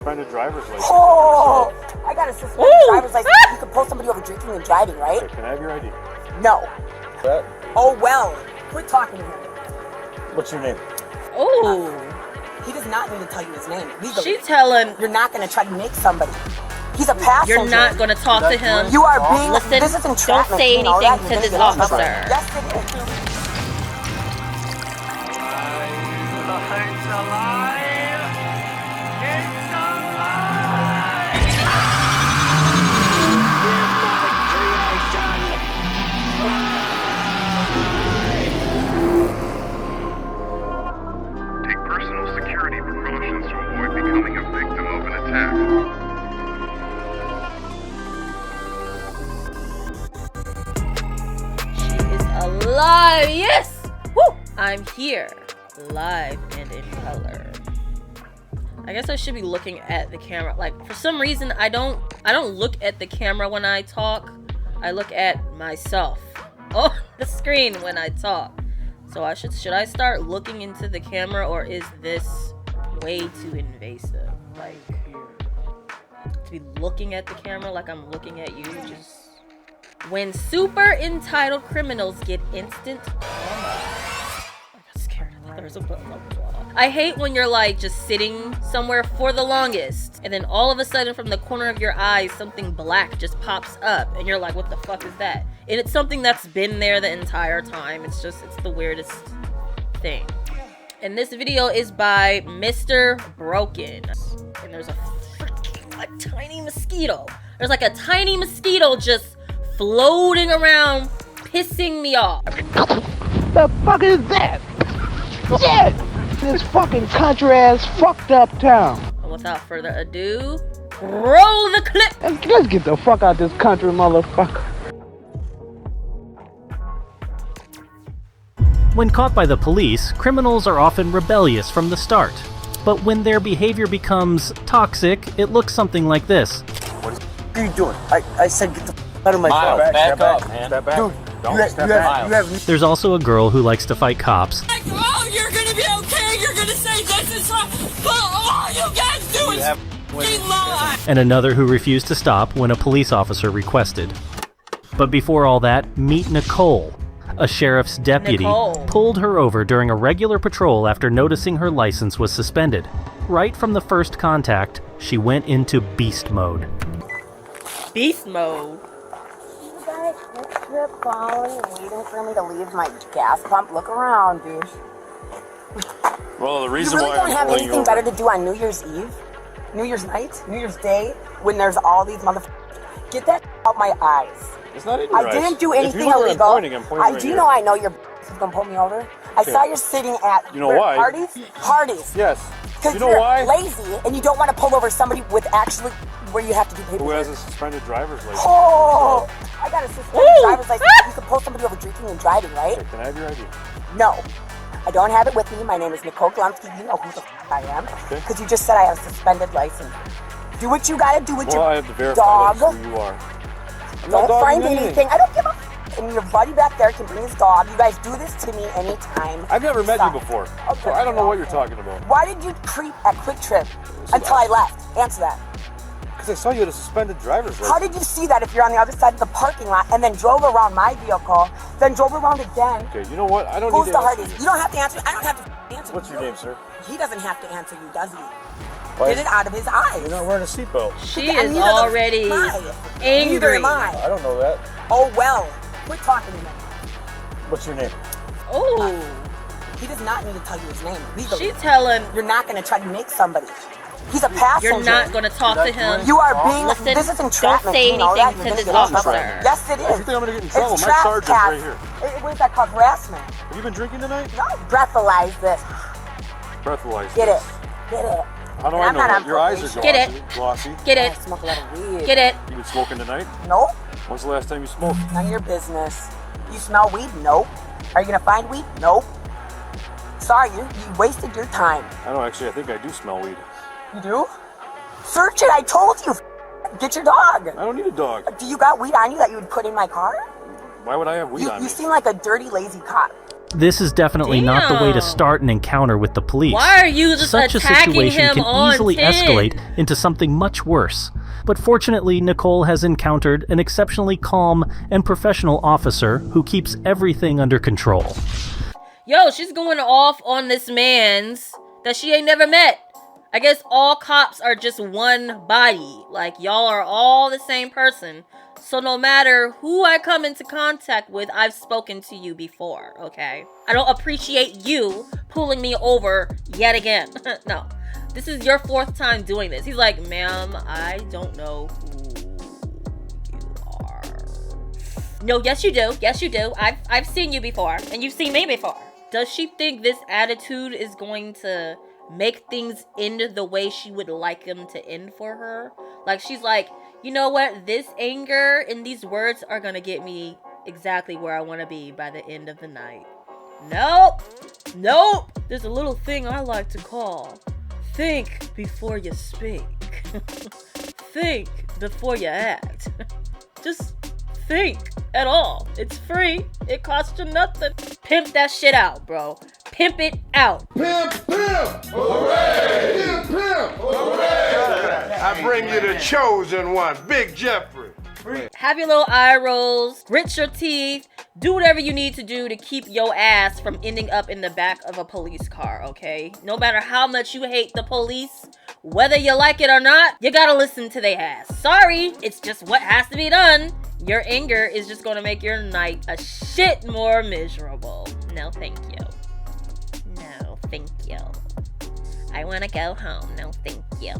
Suspended driver's license. Oh, I got a suspended driver's license. You can pull somebody over drinking and driving, right? Okay, can I have your ID? No. That? Oh, well. Quit talking to him. What's your name? Oh. He does not need to tell you his name legally. She telling. You're not going to try to make somebody. He's a passenger. You're not going to talk to him. You are being... Listen, this is entrapment. don't say anything to this officer. Yes, it is. It's alive! It's alive! Take personal security precautions to avoid becoming a victim of an attack. She is alive! Yes! Woo! I'm here. Live and in color. I guess I should be looking at the camera. Like, for some reason, I don't look at the camera when I talk. I look at myself on the screen when I talk. So should I start looking into the camera, or is this way too invasive? Like, to be looking at the camera like I'm looking at you. Just when super entitled criminals get instant there's a button on the wall. I hate when you're like just sitting somewhere for the longest, and then all of a sudden from the corner of your eye something black just pops up and you're like, what the fuck is that? And it's something that's been there the entire time. It's the weirdest thing. And this video is by Mr. Broken. And there's a tiny mosquito. There's like a tiny mosquito just floating around, pissing me off. The fuck is that? Shit! This fucking country ass fucked up town. Without further ado, roll the clip! Let's get the fuck out this country, motherfucker. When caught by the police, criminals are often rebellious from the start. But when their behavior becomes toxic, it looks something like this. What are you doing? I said get the f out of my car. Back up, man. Step back. Dude, Step back. There's also a girl who likes to fight cops. Like, oh, you're gonna be okay. You're gonna say this is wrong. But all you guys do is f***ing lie. And another who refused to stop when a police officer requested. But before all that, meet Nicole. A sheriff's deputy pulled her over during a regular patrol after noticing her license was suspended. Right from the first contact, she went into beast mode. Beast mode? You guys, next trip following and waiting for me to leave my gas pump. Look around, dude. Well, the reason you really why don't have anything better to do on New Year's Eve, New Year's night, New Year's Day, when there's all these motherfuckers. Get that out my eyes. It's not in your eyes. I didn't do anything illegal. I'm pointing do know I know you're gonna pull me over. I saw you're sitting at why? Parties. Yes. Because You know you're why? lazy and you don't want to pull over somebody with actually where you have to do paperwork. Who has a suspended driver's license? Oh, I got a suspended driver's license. You can pull somebody over drinking and driving, right? Okay, can I have your ID? No. I don't have it with me. My name is Nicole Glumsky. You know who the f I am. Because you just said I have a suspended license. Do what you gotta do with your I have to verify dog. that's who you are. Don't find anything. I don't give a f. And your buddy back there can bring his dog. You guys do this to me anytime. I've never met you before. Okay, so I don't know what you're talking about. Why did you creep at Quick Trip until I left? Answer that. Because I saw you had a suspended driver's license. How did you see that if you're on the other side of the parking lot and then drove around my vehicle, then drove around again? Okay, you know what? I don't Who's need the to answer hardest? you. You don't have to answer. I don't have to answer. What's your name, sir? He doesn't have to answer you, does he? Why? Get it out of his eyes. You're not wearing a seatbelt. She is already angry. Neither am I. I don't know that. Oh well. Quit talking to me. What's your name? Oh. He does not need to tell you his name legally. She telling. You're not going to try to make somebody. He's a passenger. You're not going to talk to him. You are being. Listen, this is entrapment. don't say anything to this officer. Yes, it is. If you think I'm going to get in trouble, it's my sergeant's right here. What is that called? Harassment. Have you been drinking tonight? No. Breathalyze this. Breathalyze. Get it. Get it. How do I know that? Your eyes are glossy. Get it. Glossy. Get it. I smoke a lot of weed. Get it. You been smoking tonight? Nope. When's the last time you smoked? None of your business. You smell weed? Nope. Are you going to find weed? Nope. Sorry, you wasted your time. I don't actually. I think I do smell weed. You do? Search it. I told you. Get your dog. I don't need a dog. Do you got weed on you that you would put in my car? Why would I have weed on me? You seem like a dirty, lazy cop. This is definitely not the way to start an encounter with the police. Why are you just Such a attacking situation him can on easily 10? escalate into something much worse. But fortunately, Nicole has encountered an exceptionally calm and professional officer who keeps everything under control. Yo, she's going off on this man's that she ain't never met. I guess all cops are just one body. Like, y'all are all the same person. So no matter who I come into contact with, I've spoken to you before, okay? I don't appreciate you pulling me over yet again. No. This is your 4th time doing this. He's like, ma'am, I don't know who you are. No, yes you do. Yes you do. I've seen you before. And you've seen me before. Does she think this attitude is going to make things end the way she would like them to end for her? Like, she's like, you know what? This anger and these words are gonna get me exactly where I want to be by the end of the night. Nope. Nope. There's a little thing I like to call think before you speak. Think before you act. Just think at all. It's free. It costs you nothing. Pimp that shit out, bro. Pimp it out. Pimp, pimp! Hooray! Pimp, pimp! Hooray! I bring you the chosen one, Big Jeffrey. Have your little eye rolls, grit your teeth, do whatever you need to do to keep your ass from ending up in the back of a police car, okay? No matter how much you hate the police, whether you like it or not, you gotta listen to their ass. Sorry, it's just what has to be done. Your anger is just gonna make your night a shit more miserable. No, thank you. No, thank you. I wanna go home. No, thank you.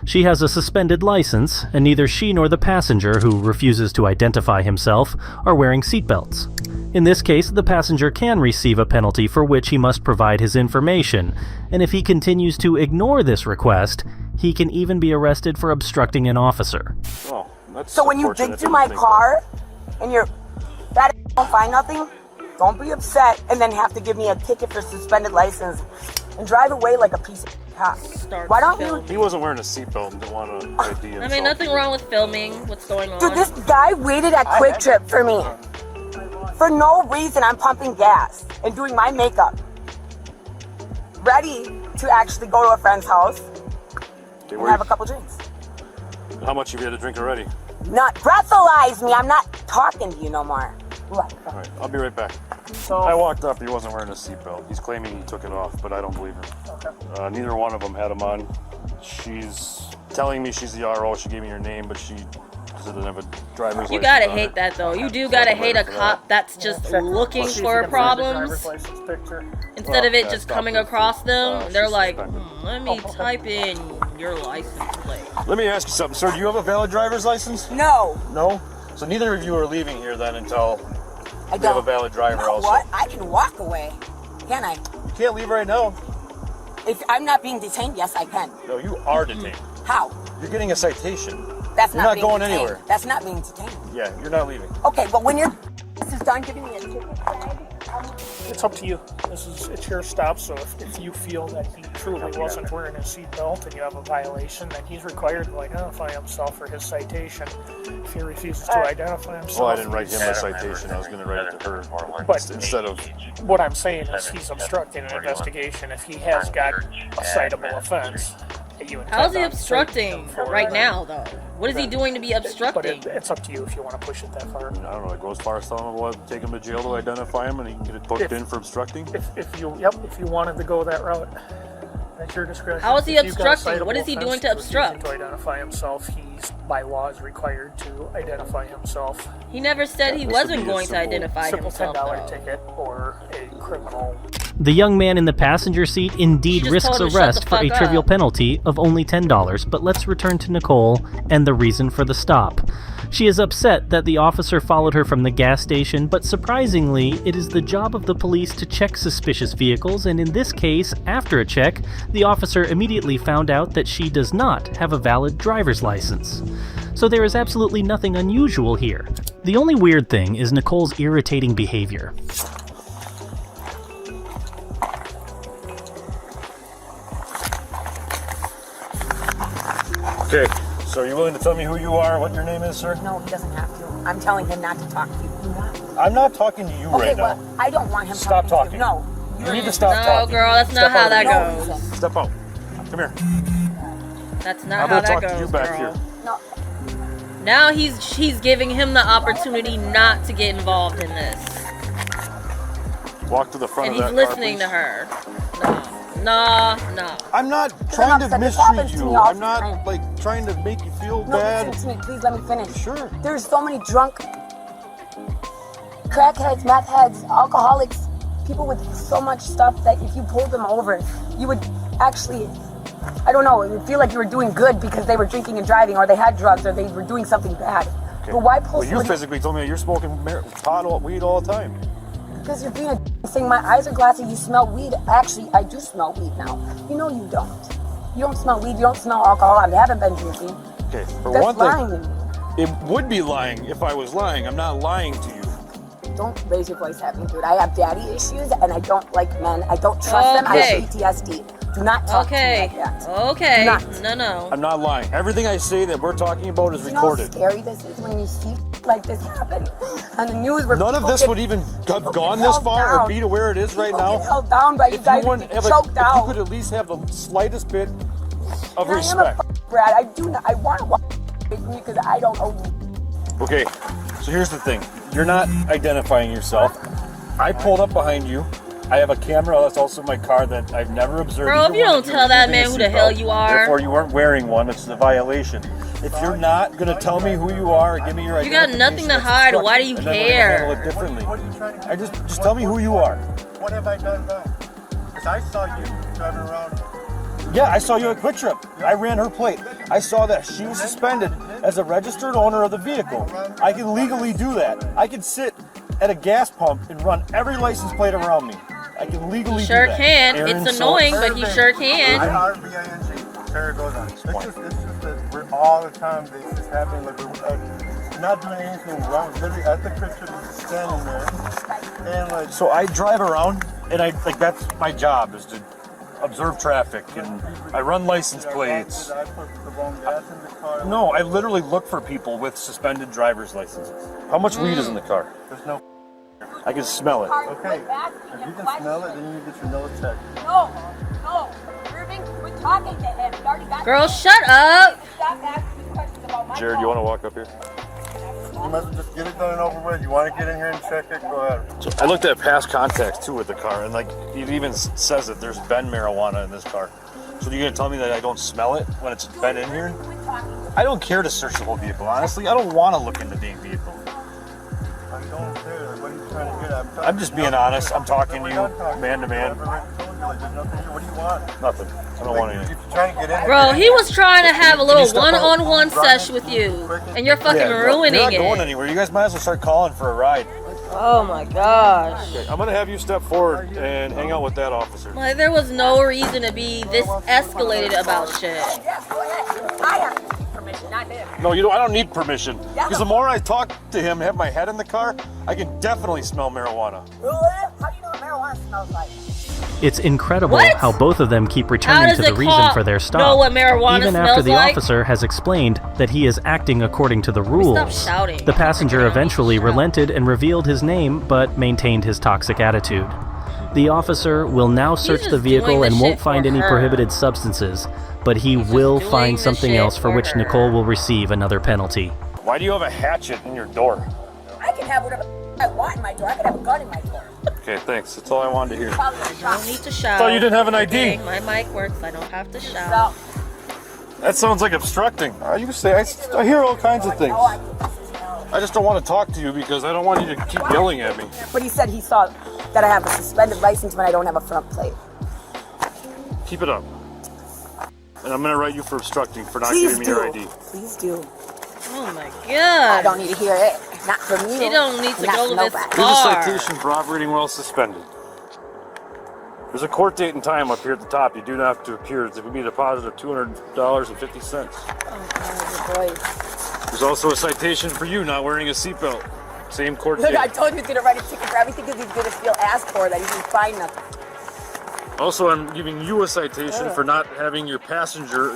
She has a suspended license, and neither she nor the passenger, who refuses to identify himself, are wearing seatbelts. In this case, the passenger can receive a penalty for which he must provide his information, and if he continues to ignore this request, he can even be arrested for obstructing an officer. Oh, that's so when you dig through my car and you're don't find nothing, don't be upset and then have to give me a ticket for suspended license and drive away like a piece of cop. Why don't you? He wasn't wearing a seatbelt and didn't want to ID himself. I mean, nothing wrong with filming what's going on. Dude, this guy waited at Quick Trip for me. For no reason, I'm pumping gas and doing my makeup. Ready to actually go to a friend's house and have a couple drinks. How much have you had to drink already? Not breathalyze me. I'm not talking to you no more. Alright, I'll be right back. So I walked up, he wasn't wearing a seatbelt. He's claiming he took it off, but I don't believe him. Okay. Neither one of them had him on. She's telling me she's the RO, she gave me her name, but she doesn't have a driver's license. You gotta hate that though. You do gotta hate a cop that's just looking for problems. Instead of it just coming across them, they're like, let me type in your license plate. Let me ask you something, sir. Do you have a valid driver's license? No. No? So neither of you are leaving here then until you have a valid driver also. What? I can walk away. Can I? You can't leave right now. If I'm not being detained, yes, I can. No, you are detained. How? You're getting a citation. That's you're not not being going detained. anywhere. That's not being detained. Yeah, you're not leaving. Okay, but when this is done giving me a ticket, it's up to you. It's your stop, so if you feel that he truly wasn't wearing a seatbelt and you have a violation, then he's required to identify himself for his citation. If he refuses to identify himself... Well, I didn't write him a citation. I was going to write it to her. But instead of... What I'm saying is he's obstructing an investigation if he has got a citable offense. How is he obstructing right now, though? What is he doing to be obstructing? But it's up to you if you want to push it that far. I don't know. I go as far as telling him we'll take him to jail to identify him, and he can get it booked in for obstructing. If you wanted to go that route, at your discretion. How is he obstructing? What is he doing to obstruct? To identify himself, he's by law is required to identify himself. He never said he wasn't going to identify himself. $10 ticket or a criminal. The young man in the passenger seat indeed risks arrest for a trivial penalty of only $10, but let's return to Nicole and the reason for the stop. She is upset that the officer followed her from the gas station, but surprisingly, it is the job of the police to check suspicious vehicles, and in this case, after a check, the officer immediately found out that she does not have a valid driver's license. So there is absolutely nothing unusual here. The only weird thing is Nicole's irritating behavior. Okay, so are you willing to tell me who you are, what your name is, sir? No, he doesn't have to. I'm telling him not to talk to you. I'm not talking to you Okay, right well, now. I don't want him Stop talking. talking. To you. No. You need to stop No, talking. girl, that's not Step how out. that No. goes. Step out. Come here. That's I'm not how gonna that talk goes, to you back girl. here. No. Now he's giving him the opportunity not to get involved in this. Walk to the front And of he's that listening car, to her. No. I'm not trying to upset. This mistreat happens to me you. all I'm the not time. like trying to make you feel No, bad. listen to me. Please let me finish. Sure. There's so many drunk crackheads, meth heads, alcoholics, people with so much stuff that if you pulled them over, you would actually, I don't know, it would feel like you were doing good because they were drinking and driving, or they had drugs, or they were doing something bad. Okay. But why pull Well, you someone- physically told me that you're smoking weed all the time. Because you're being a thing. My eyes are glassy. You smell weed. Actually, I do smell weed now. You know you don't. You don't smell weed. You don't smell alcohol. I haven't been drinking. Okay, for That's one lying thing, to me. it would be lying if I was lying. I'm not lying to you. Don't raise your voice at me, dude. I have daddy issues, and I don't like men. I don't trust them. I have PTSD. Do not talk to me like that. Okay. Do not. No. I'm not lying. Everything I say that we're talking about is You know how recorded. scary this is when you see like this happen on the news? Where None of people this get- would even have people gone get this held far or down. be to where it is right People now. get held down by you If guys you and wouldn't get have choked if out. you could at least have the slightest bit of And respect. I am a Brad. I do not. I want to walk with me because I don't owe you. Okay, so here's the thing. You're not identifying yourself. I pulled up behind you. I have a camera that's also in my car that I've never observed. Bro, if either you one don't of tell that using a man who the hell seatbelt. you are. Therefore, you weren't wearing one. It's a violation. If you're not gonna tell me who you are or give me your You got nothing to hide. Why do you and then we're gonna care? handle it differently. I just tell me who you are. What have I done wrong? Because I saw you driving around. Yeah, I saw you at Quick Trip. I ran her plate. I saw that she was suspended as a registered owner of the vehicle. I can legally do that. I can sit at a gas pump and run every license plate around me. I can legally He sure do that. can. Aaron, It's annoying, but he sure can. IRBING. Sarah goes on. It's just that we're all the time. This is happening. Like we're not doing anything wrong. Literally at the Quick Trip, just standing there, and like. So I drive around, and that's my job is to observe traffic, and I run license plates. Did I put the wrong gas in the car? No, I literally look for people with suspended driver's licenses. How much weed is in the car? There's no. I can smell it. Okay. If you can smell it, then you need to get your nose checked. No. Irving, we're talking to him. We already got Girl, shut up. Stop asking me questions about my Jared, you want to walk up here? You must just get it done and over with. You want to get in here and check it? Go ahead. So I looked at past contacts too with the car, and like it even says that there's been marijuana in this car. So you're gonna tell me that I don't smell it when it's been in here? I don't care to search the whole vehicle. Honestly, I don't want to look in the dang vehicle. I don't care. What are you trying to get at? I'm just being honest. I'm talking to you, man to man. What do you want? Nothing. I don't want anything. If you're trying to get in here, Bro, he was trying to have a Can little you step out? one-on-one sesh with you, and you're fucking ruining You're not going it. anywhere. You guys might as well start calling for a ride. Oh my gosh. Okay, I'm gonna have you step forward and hang out with that officer. Like, there was no reason to be this escalated about shit. Yes, go ahead. I have permission, not him. No, you don't. I don't need permission. Because the more I talk to him, have my head in the car, I can definitely smell marijuana. How do you know what marijuana smells like? It's incredible What? how both of them keep How returning does to the a reason cop for their stop, know what marijuana even after smells the like? officer has explained that he is acting according to the rules. shouting. The passenger eventually relented and revealed his name, but maintained his toxic attitude. The officer will now search the just vehicle doing the and shit won't find for any her. prohibited substances, but he will doing find the something shit else for for which her. Nicole will receive another penalty. Why do you have a hatchet in your door? I can have whatever I want in my door. I can have a gun in my door. Okay, thanks. That's all I wanted to hear. Probably a I shot. don't need to shout. thought you didn't have an ID. Okay, my mic works. I don't have to shout. That sounds like obstructing. You can say I hear all kinds of things. I just don't want to talk to you because I don't want you to keep yelling at me. But he said he saw that I have a suspended license when I don't have a front plate. Keep it up. And I'm gonna write you for obstructing for not Please giving me do. your ID. Please do. Oh my I god. don't need to hear it. Not from you. You don't need to Not go from this nobody. Here's a far. citation for operating while suspended. There's a court date and time up here at the top. You do not have to appear. It would be a deposit of $200.50. Oh, boy. There's also a citation for you not wearing a seatbelt. Same court Look, date. I told you he's going to write a ticket for everything because he's going to feel asked for that he didn't find nothing. Also, I'm giving you a citation for not having your passenger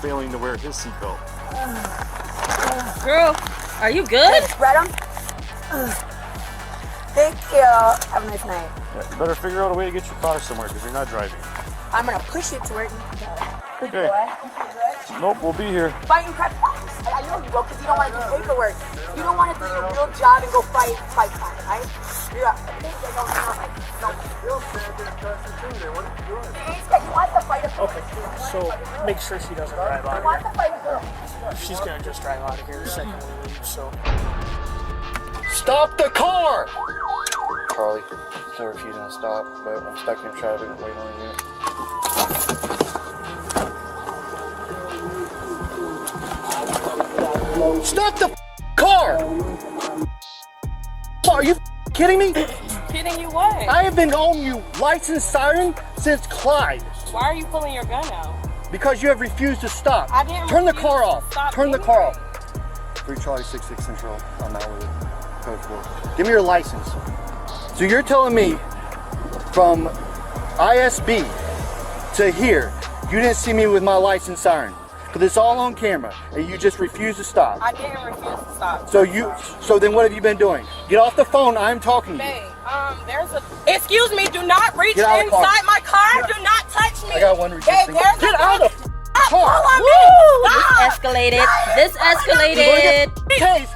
failing to wear his seatbelt. Girl, are you good? Spread him. Thank you. Have a nice night. Yeah, you better figure out a way to get your car somewhere because you're not driving. I'm gonna push it to where you can go. Okay. Nope, we'll be here. Fighting crap. I know you will because you don't want to do paperwork. You don't want to do your real job and go fight time, right? Yeah. You want the fight. Okay, so make sure she doesn't drive out of here. She's gonna just drive out of here the second we leave, so. Stop the car! Charlie, sorry if you don't stop, but I'm stuck in traffic and waiting on you. Stop the car! Are you kidding me? Kidding you what? I have been on you license siren since Clyde. Why are you pulling your gun out? Because you have refused to stop. I didn't Turn the refuse car to off. stop Turn the anyway. car off. 3 Charlie 66 Central. I'm out with it. Coach Will. Give me your license. So you're telling me from ISB to here, you didn't see me with my license siren. Because it's all on camera and you just refuse to stop. I didn't refuse to stop. So then what have you been doing? Get off the phone, I'm talking to you. Babe, there's a... Excuse me, do not reach Get out of the car. inside my car. Do not touch me. I got one resisting. Babe, there's Get a... out of the car. Pull on me. This escalated. This escalated. Case,